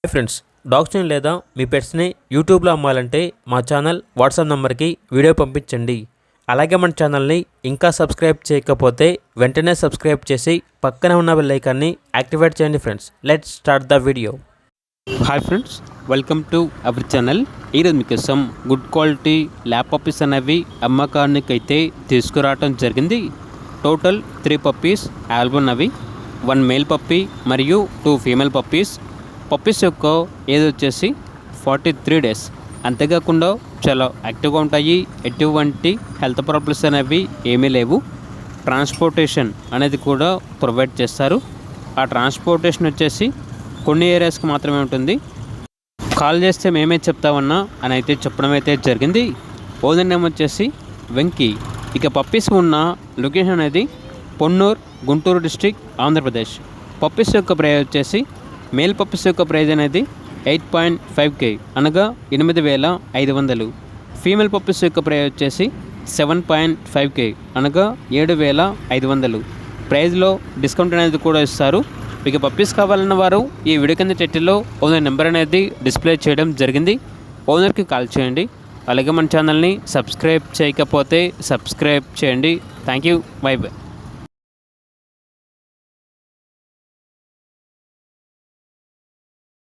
Hi friends, డాగ్స్ని లేదా మీ పెట్స్ని యూట్యూబ్లో అమ్మాలంటే మా ఛానల్ వాట్సాప్ నెంబర్కి వీడియో పంపించండి. అలాగే మన ఛానల్ని ఇంకా సబ్స్క్రైబ్ చేయకపోతే వెంటనే సబ్స్క్రైబ్ చేసి పక్కనే ఉన్న బెల్ ఐకాన్ని యాక్టివేట్ చేయండి. Friends, let's start the video. Hi friends, welcome to our channel. ఈరోజు మీకోసం గుడ్ క్వాలిటీ ల్యాబ్ పప్పీస్ అనేవి అమ్మకానికి అయితే తీసుకురావడం జరిగింది. టోటల్ 3 పప్పీస్ అవైలబుల్ ఉన్నవి. 1 మేల్ పప్పీ మరియు 2 ఫీమేల్ పప్పీస్. పప్పీస్ యొక్క ఏజ్ వచ్చేసి 43 డేస్. అంతేకాకుండా చాలా యాక్టివ్గా ఉంటాయి. ఎటువంటి హెల్త్ ప్రాబ్లమ్స్ అనేవి ఏమీ లేవు. ట్రాన్స్పోర్టేషన్ అనేది కూడా ప్రొవైడ్ చేస్తారు. ఆ ట్రాన్స్పోర్టేషన్ వచ్చేసి కొన్ని ఏరియాస్కి మాత్రమే ఉంటుంది. కాల్ చేస్తే మేమే చెప్తామన్నా అని అయితే చెప్పడం అయితే జరిగింది. ఓనర్ నేమ్ వచ్చేసి వెంకీ. ఇక పప్పీస్ ఉన్న లొకేషన్ అనేది పొన్నూరు, గుంటూరు డిస్ట్రిక్ట్, ఆంధ్రప్రదేశ్. పప్పీస్ యొక్క ప్రైస్ వచ్చేసి మేల్ పప్పీస్ యొక్క ప్రైజ్ అనేది 8.5K అనగా 8,500. ఫీమేల్ పప్పీస్ యొక్క ప్రైజ్ వచ్చేసి 7.5K అనగా 7,500. ప్రైజ్లో డిస్కౌంట్ అనేది కూడా ఇస్తారు. ఇక పప్పీస్ కావాలన్న వారు ఈ వీడియో కింద టైటిల్లో ఓనర్ నెంబర్ అనేది డిస్ప్లే చేయడం జరిగింది. ఓనర్కి కాల్ చేయండి. అలాగే మన ఛానల్ని సబ్స్క్రైబ్ చేయకపోతే సబ్స్క్రైబ్ చేయండి. Thank you. By by.